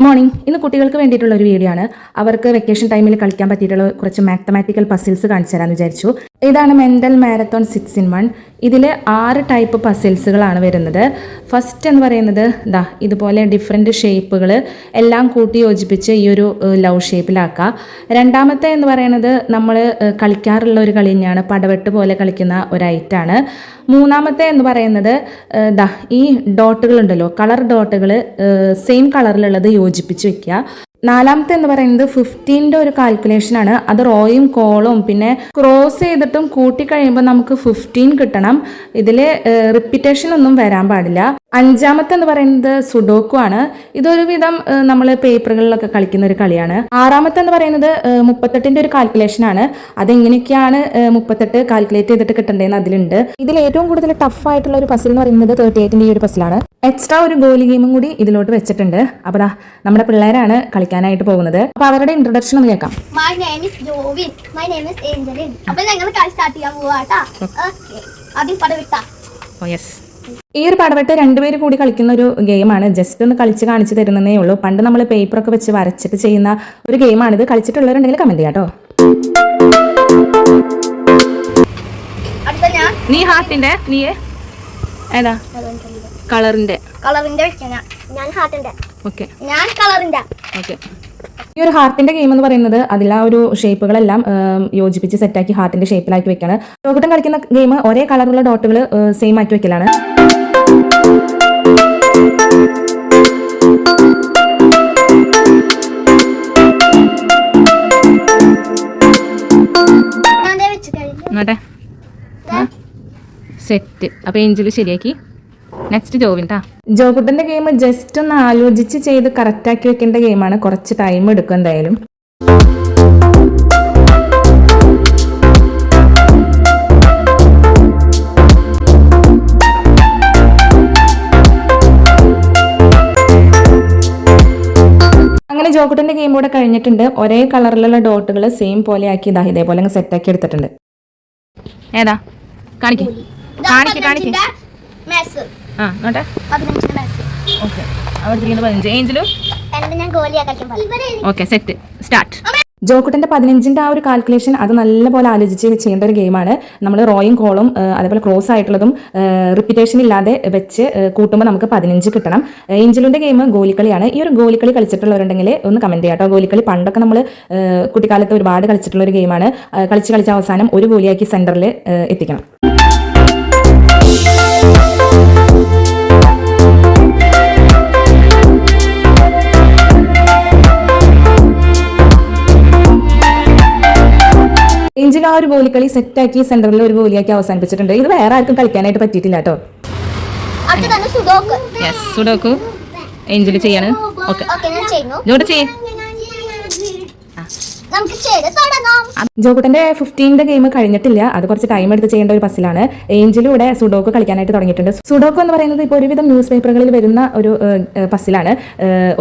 Morning. ഇന്ന് കുട്ടികൾക്ക് വേണ്ടിയിട്ടുള്ള ഒരു വീഡിയോ ആണ്. അവർക്ക് വെക്കേഷൻ ടൈമിൽ കളിക്കാൻ പറ്റിയിട്ടുള്ള കുറച്ച് മാത്തമാറ്റിക്കൽ പസിൽസ് കാണിച്ചു തരാമെന്ന് വിചാരിച്ചു. ഇതാണ് മെൻ്റൽ മാരത്തോൺ 6 in 1. ഇതിൽ 6 ടൈപ്പ് പസിൽസുകളാണ് വരുന്നത്. ഫസ്റ്റ് എന്ന് പറയുന്നത് ഇതുപോലെ ഡിഫറെൻറ്റ് ഷേപ്പുകൾ എല്ലാം കൂട്ടി യോജിപ്പിച്ച് ഈ ഒരു ലവ് ഷേപ്പിലാക്കുക. രണ്ടാമത്തെ എന്ന് പറയുന്നത് നമ്മൾ കളിക്കാറുള്ള ഒരു കളി തന്നെയാണ്, പടവെട്ട് പോലെ കളിക്കുന്ന ഒരു ഐറ്റാണ്. മൂന്നാമത്തെ എന്ന് പറയുന്നത് ഈ ഡോട്ടുകളുണ്ടല്ലോ, കളർ ഡോട്ടുകൾ സെയിം കളറിലുള്ളത് യോജിപ്പിച്ച് വെക്കുക. നാലാമത്തെ എന്ന് പറയുന്നത് 15ന്റെ ഒരു കാൽക്കുലേഷൻ ആണ്. അത് റോയും കോളും പിന്നെ ക്രോസ് ചെയ്തിട്ടും കൂട്ടി കഴിയുമ്പോൾ നമുക്ക് 15 കിട്ടണം. ഇതിൽ റിപ്പീറ്റേഷൻ ഒന്നും വരാൻ പാടില്ല. അഞ്ചാമത്തെ എന്ന് പറയുന്നത് സുഡോക്കു ആണ്. ഇതൊരു വിധം നമ്മൾ പേപ്പറുകളിലൊക്കെ കളിക്കുന്ന ഒരു കളിയാണ്. ആറാമത്തെ എന്ന് പറയുന്നത് 38ന്റെ ഒരു കാൽക്കുലേഷൻ ആണ്. അതെങ്ങനെയൊക്കെയാണ് 38 കാൽക്കുലേറ്റ് ചെയ്തിട്ട് കിട്ടേണ്ടതെന്ന് അതിലുണ്ട്. ഇതിൽ ഏറ്റവും കൂടുതൽ ടഫ് ആയിട്ടുള്ള ഒരു പസിൽ എന്ന് പറയുന്നത് 38ന്റെ ഈ ഒരു പസിലാണ്. എക്സ്ട്രാ ഒരു ഗോലി ഗെയിമും കൂടി ഇതിലോട്ട് വെച്ചിട്ടുണ്ട്. അപ്പോൾ നമ്മുടെ പിള്ളേരാണ് കളിക്കാനായിട്ട് പോകുന്നത്. അപ്പോൾ അവരുടെ ഇൻട്രൊഡക്ഷൻ ഒന്ന് കേൾക്കാം. My name is Jovin. My name is Angelin. അപ്പോൾ ഞങ്ങൾ കളി സ്റ്റാർട്ട് ചെയ്യാൻ പോവാട്ടാ. ഓക്കേ. ആദ്യം പടവെട്ടാ. ഓ യെസ്. ഈ ഒരു പടവെട്ട് രണ്ടുപേര് കൂടി കളിക്കുന്ന ഒരു ഗെയിമാണ്. ജസ്റ്റ് ഒന്ന് കളിച്ച് കാണിച്ചു തരുന്നതേ ഉള്ളൂ. പണ്ട് നമ്മൾ പേപ്പറൊക്കെ വെച്ച് വരച്ചിട്ട് ചെയ്യുന്ന ഒരു ഗെയിമാണിത്. കളിച്ചിട്ടുള്ളവരുണ്ടെങ്കിൽ കമന്റ് ചെയ്യാം കേട്ടോ. നീ ഹാർട്ടിന്റെ, നീ ഏതാ കളറിന്റെ ഞാൻ ഹാർട്ടിന്റെ. ഓക്കെ, ഞാൻ കളറിന്റെ. ഓക്കെ. ഈ ഒരു ഹാർട്ടിന്റെ ഗെയിം എന്ന് പറയുന്നത് അതിൽ ആ ഒരു ഷേപ്പുകളെല്ലാം യോജിപ്പിച്ച് സെറ്റാക്കി ഹാർട്ടിന്റെ ഷേപ്പിലാക്കി വെക്കാണ്. ടോക്കട്ടൻ കളിക്കുന്ന ഗെയിം ഒരേ കളറുള്ള ഡോട്ടുകൾ സെയിം ആക്കി വെക്കലാണ്. സെറ്റ്. അപ്പൊ ഏഞ്ചൽ ശരിയാക്കി. നെക്സ്റ്റ് ജോവിൻ ട്ടാ. ജോക്കുട്ടന്റെ ഗെയിം ജസ്റ്റ് ഒന്ന് ആലോചിച്ച് ചെയ്ത് കറക്റ്റാക്കി വെക്കേണ്ട ഗെയിമാണ്. കുറച്ച് ടൈം എടുക്കും എന്തായാലും. അങ്ങനെ ജോക്കുട്ടന്റെ ഗെയിം കൂടെ കഴിഞ്ഞിട്ടുണ്ട്. ഒരേ കളറിലുള്ള ഡോട്ടുകൾ സെയിം പോലെ ആക്കി ഇതേപോലെ അങ്ങ് സെറ്റാക്കി എടുത്തിട്ടുണ്ട്. ഏതാ കാണിക്ക് കാണിക്ക് കാണിക്ക്. ആ നോട്ടെ. 15ന്റെ മാച്ച്. ഓക്കെ, അവിടെ 15. ഏഞ്ചലും ഞാൻ ഗോലിയാ കളിക്കാൻ പോകും. Okay, set start. ജോക്കുട്ടന്റെ 15ന്റെ ആ ഒരു കാൽക്കുലേഷൻ അത് നല്ലപോലെ ആലോചിച്ച് ചെയ്യേണ്ട ഒരു ഗെയിമാണ്. നമ്മൾ റോയും കോളും അതേപോലെ ക്രോസ് ആയിട്ടുള്ളതും റിപ്പീറ്റേഷൻ ഇല്ലാതെ വെച്ച് കൂട്ടുമ്പോൾ നമുക്ക് 15 കിട്ടണം. ഏഞ്ചലിന്റെ ഗെയിം ഗോലിക്കളിയാണ്. ഈ ഒരു ഗോലിക്കളി കളിച്ചിട്ടുള്ളവരുണ്ടെങ്കിൽ ഒന്ന് കമന്റ് ചെയ്യാം കേട്ടോ. ഗോലിക്കളി പണ്ടൊക്കെ നമ്മൾ കുട്ടിക്കാലത്ത് ഒരുപാട് കളിച്ചിട്ടുള്ള ഒരു ഗെയിമാണ്. കളിച്ച് അവസാനം ഒരു ഗോലിയാക്കി സെന്ററിൽ എത്തിക്കണം. ഏഞ്ചൽ ആ ഒരു ഗോലിക്കളി സെറ്റാക്കി സെന്ററിൽ ഒരു ഗോലിയാക്കി അവസാനിപ്പിച്ചിട്ടുണ്ട്. ഇത് വേറെ ആർക്കും കളിക്കാനായിട്ട് പറ്റിയിട്ടില്ല കേട്ടോ. സുഡോക്കു ഏഞ്ചൽ ചെയ്യാണ്. ഓക്കെ, ജോട്ട് ചെയ്യേ. ജോക്കുട്ടന്റെ 15ന്റെ ഗെയിം കഴിഞ്ഞിട്ടില്ല. അത് കുറച്ച് ടൈം എടുത്ത് ചെയ്യേണ്ട ഒരു പസിലാണ്. ഏഞ്ചലിലൂടെ സുഡോക്ക് കളിക്കാനായിട്ട് തുടങ്ങിയിട്ടുണ്ട്. സുഡോക്ക് എന്ന് പറയുന്നത് ഇപ്പോൾ ഒരുവിധം ന്യൂസ് പേപ്പറുകളിൽ വരുന്ന ഒരു പസിലാണ്.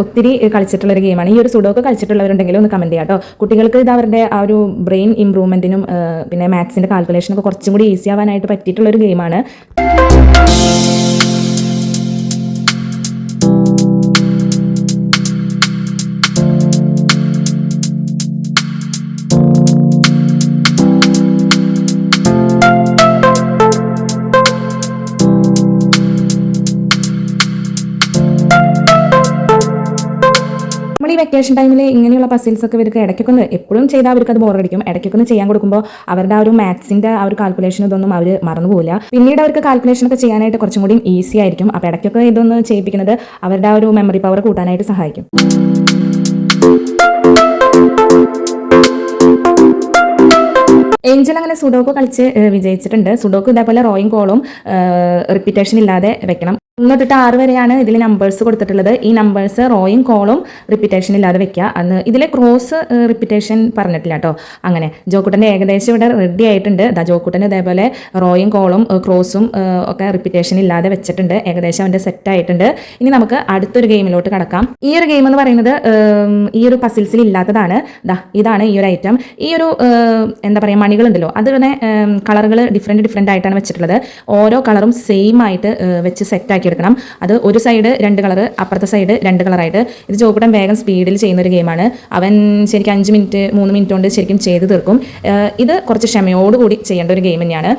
ഒത്തിരി കളിച്ചിട്ടുള്ള ഒരു ഗെയിമാണ്. ഈ ഒരു സുഡോക്ക് കളിച്ചിട്ടുള്ളവരുണ്ടെങ്കിലും ഒന്ന് കമന്റ് ചെയ്യാം കേട്ടോ. കുട്ടികൾക്ക് ഇത് അവരുടെ ആ ഒരു ബ്രെയിൻ ഇംപ്രൂവ്മെന്റിനും പിന്നെ മാത്സിന്റെ കാൽക്കുലേഷനൊക്കെ കുറച്ചും കൂടി ഈസി ആവാനായിട്ട് പറ്റിയിട്ടുള്ള ഒരു ഗെയിമാണ്. നമ്മൾ ഈ വെക്കേഷൻ ടൈമിൽ ഇങ്ങനെയുള്ള പസിൽസ് ഒക്കെ ഇവർക്ക് ഇടയ്ക്കൊക്കെ ഒന്ന് എപ്പോഴും ചെയ്താൽ അവർക്ക് അത് ബോറടിക്കും. ഇടയ്ക്കൊക്കെ ഒന്ന് ചെയ്യാൻ കൊടുക്കുമ്പോൾ അവരുടെ ആ ഒരു മാത്സിന്റെ ആ ഒരു കാൽക്കുലേഷൻ ഇതൊന്നും അവർ മറന്നു പോകില്ല. പിന്നീട് അവർക്ക് കാൽക്കുലേഷൻ ഒക്കെ ചെയ്യാനായിട്ട് കുറച്ചും കൂടി ഈസി ആയിരിക്കും. അപ്പോൾ ഇടയ്ക്കൊക്കെ ഇതൊന്ന് ചെയ്യിപ്പിക്കുന്നത് അവരുടെ ആ ഒരു മെമ്മറി പവർ കൂട്ടാനായിട്ട് സഹായിക്കും. ഏഞ്ചൽ അങ്ങനെ സുഡോക്ക് കളിച്ച് വിജയിച്ചിട്ടുണ്ട്. സുഡോക്ക് ഇതേപോലെ റോയും കോളും റിപ്പീറ്റേഷൻ ഇല്ലാതെ വെക്കണം. 1 തൊട്ട് 6 വരെയാണ് ഇതിൽ നമ്പേഴ്സ് കൊടുത്തിട്ടുള്ളത്. ഈ നമ്പേഴ്സ് റോയും കോളും റിപ്പീറ്റേഷൻ ഇല്ലാതെ വെക്കുക. അന്ന് ഇതിലെ ക്രോസ് റിപ്പീറ്റേഷൻ പറഞ്ഞിട്ടില്ല കേട്ടോ. അങ്ങനെ ജോക്കുട്ടൻ്റെ ഏകദേശം ഇവിടെ റെഡി ആയിട്ടുണ്ട്. ജോക്കുട്ടൻ ഇതേപോലെ റോയും കോളും ക്രോസും ഒക്കെ റിപ്പീറ്റേഷൻ ഇല്ലാതെ വെച്ചിട്ടുണ്ട്. ഏകദേശം അവൻ്റെ സെറ്റ് ആയിട്ടുണ്ട്. ഇനി നമുക്ക് അടുത്തൊരു ഗെയിമിലോട്ട് കടക്കാം. ഈ ഒരു ഗെയിം എന്ന് പറയുന്നത് ഈ ഒരു പസിൽസിൽ ഇല്ലാത്തതാണ്. ഇതാണ് ഈ ഒരു ഐറ്റം. ഈ ഒരു എന്താ പറയുക, മണികളുണ്ടല്ലോ, അതിങ്ങനെ കളറുകൾ ഡിഫറെൻറ്റ് ആയിട്ടാണ് വെച്ചിട്ടുള്ളത്. ഓരോ കളറും സെയിം ആയിട്ട് വെച്ച് സെറ്റാക്കി ഉണ്ടാക്കിയെടുക്കണം. അത് ഒരു സൈഡ് 2 കളർ, അപ്പുറത്തെ സൈഡ് 2 കളറായിട്ട്. ഇത് ജോക്കുട്ടൻ വേഗം സ്പീഡിൽ ചെയ്യുന്ന ഒരു ഗെയിമാണ്. അവൻ ശരിക്കും 5 മിനിറ്റ് 3 മിനിറ്റ് കൊണ്ട് ശരിക്കും ചെയ്ത് തീർക്കും. ഇത് കുറച്ച് ക്ഷമയോടുകൂടി ചെയ്യേണ്ട ഒരു ഗെയിം തന്നെയാണ്.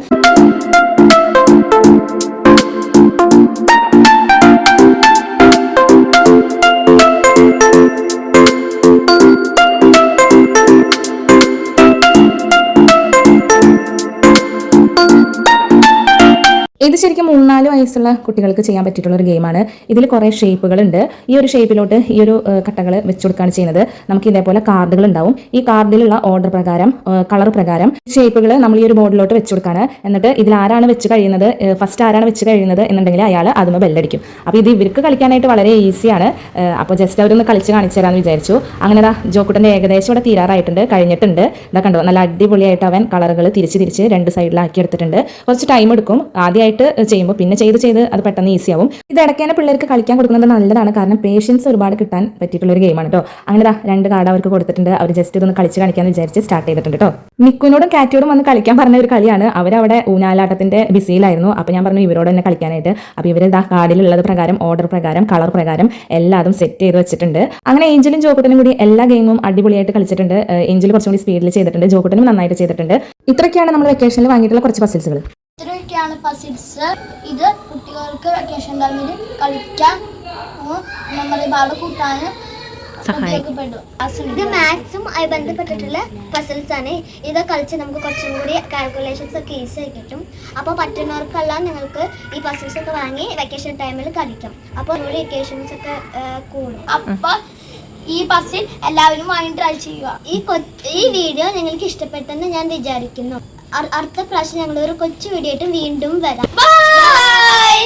ഇത് ശരിക്കും 3-4 വയസ്സുള്ള കുട്ടികൾക്ക് ചെയ്യാൻ പറ്റിയിട്ടുള്ള ഒരു ഗെയിമാണ്. ഇതിൽ കുറേ ഷേപ്പുകളുണ്ട്. ഈ ഒരു ഷേപ്പിലോട്ട് ഈ ഒരു കട്ടകൾ വെച്ച് കൊടുക്കുകയാണ് ചെയ്യുന്നത്. നമുക്ക് ഇതേപോലെ കാർഡുകൾ ഉണ്ടാവും. ഈ കാർഡിലുള്ള ഓർഡർ പ്രകാരം, കളർ പ്രകാരം ഷേപ്പുകൾ നമ്മൾ ഈ ഒരു ബോർഡിലോട്ട് വെച്ച് കൊടുക്കുകയാണ്. എന്നിട്ട് ഇതിൽ ആരാണ് വെച്ച് കഴിയുന്നത്, ഫസ്റ്റ് ആരാണ് വെച്ച് കഴിയുന്നത് എന്നുണ്ടെങ്കിൽ അയാൾ അതുമ്പോൾ ബെല്ലടിക്കും. അപ്പോൾ ഇത് ഇവർക്ക് കളിക്കാനായിട്ട് വളരെ ഈസിയാണ്. അപ്പോൾ ജസ്റ്റ് അവരൊന്ന് കളിച്ച് കാണിച്ചു തരാമെന്ന് വിചാരിച്ചു. അങ്ങനെ ജോക്കുട്ടൻ്റെ ഏകദേശം ഇവിടെ തീരാറായിട്ടുണ്ട്, കഴിഞ്ഞിട്ടുണ്ട്. ഇതാ കണ്ടോ, നല്ല അടിപൊളിയായിട്ട് അവൻ കളറുകൾ തിരിച്ച് 2 സൈഡിലാക്കി എടുത്തിട്ടുണ്ട്. കുറച്ച് ടൈം എടുക്കും ആദ്യമായിട്ട് ചെയ്യുമ്പോൾ, പിന്നെ ചെയ്ത് അത് പെട്ടെന്ന് ഈസി ആവും. ഇത് ഇടയ്ക്ക് പിള്ളേർക്ക് കളിക്കാൻ കൊടുക്കുന്നത് നല്ലതാണ്, കാരണം പേഷ്യൻസ് ഒരുപാട് കിട്ടാൻ പറ്റിയിട്ടുള്ള ഒരു ഗെയിമാണ് കേട്ടോ. അങ്ങനെ 2 കാർഡ് അവർക്ക് കൊടുത്തിട്ടുണ്ട്. അവർ ജസ്റ്റ് ഇതൊന്ന് കളിച്ച് കാണിക്കാന്ന് വിചാരിച്ച് സ്റ്റാർട്ട് ചെയ്തിട്ടുണ്ട് കേട്ടോ. മിക്കുനോടും കാറ്റിയോടും വന്ന് കളിക്കാൻ പറഞ്ഞ ഒരു കളിയാണ്. അവരവിടെ ഊഞ്ഞാലാട്ടത്തിന്റെ ബിസിയിലായിരുന്നു. അപ്പോൾ ഞാൻ പറഞ്ഞു ഇവരോട് തന്നെ കളിക്കാനായിട്ട്. അപ്പോൾ ഇവർ കാർഡിലുള്ളത് പ്രകാരം, ഓർഡർ പ്രകാരം, കളർ പ്രകാരം എല്ലാതും സെറ്റ് ചെയ്ത് വെച്ചിട്ടുണ്ട്. അങ്ങനെ ഏഞ്ചലും ജോക്കുട്ടനും കൂടി എല്ലാ ഗെയിമും അടിപൊളിയായിട്ട് കളിച്ചിട്ടുണ്ട്. ഏഞ്ചൽ കുറച്ചും കൂടി സ്പീഡിൽ ചെയ്തിട്ടുണ്ട്, ജോക്കുട്ടനും നന്നായിട്ട് ചെയ്തിട്ടുണ്ട്. ഇത്രയൊക്കെയാണ് നമ്മൾ വെക്കേഷനിൽ വാങ്ങിയിട്ടുള്ള കുറച്ച് പസിൽസുകൾ. ഇത്രയൊക്കെയാണ് പസിൽസ്. ഇത് കുട്ടികൾക്ക് വെക്കേഷൻ ടൈമിൽ കളിക്കാൻ, മെമ്മറി പാട് കൂട്ടാൻ ഉപയോഗപ്പെടും. ഇത് മാത്സുമായി ബന്ധപ്പെട്ടിട്ടുള്ള പസിൽസ് ആണ്. ഇത് കളിച്ച് നമുക്ക് കുറച്ചും കൂടി കാൽക്കുലേഷൻസ് ഒക്കെ ഈസി ആയി കിട്ടും. അപ്പോൾ പറ്റുന്നവർക്കെല്ലാം നിങ്ങൾക്ക് ഈ പസിൽസ് ഒക്കെ വാങ്ങി വെക്കേഷൻ ടൈമിൽ കളിക്കാം. അപ്പോൾ ഒരു വെക്കേഷൻസ് ഒക്കെ കൂടും. അപ്പോൾ ഈ പസിൽ എല്ലാവരും വാങ്ങി ട്രൈ ചെയ്യുക. ഈ വീഡിയോ നിങ്ങൾക്ക് ഇഷ്ടപ്പെട്ടെന്ന് ഞാൻ വിചാരിക്കുന്നു. അടുത്ത പ്രാവശ്യം ഞങ്ങൾ ഒരു കൊച്ചു വീഡിയോ ആയിട്ട് വീണ്ടും വരാം. ബൈ.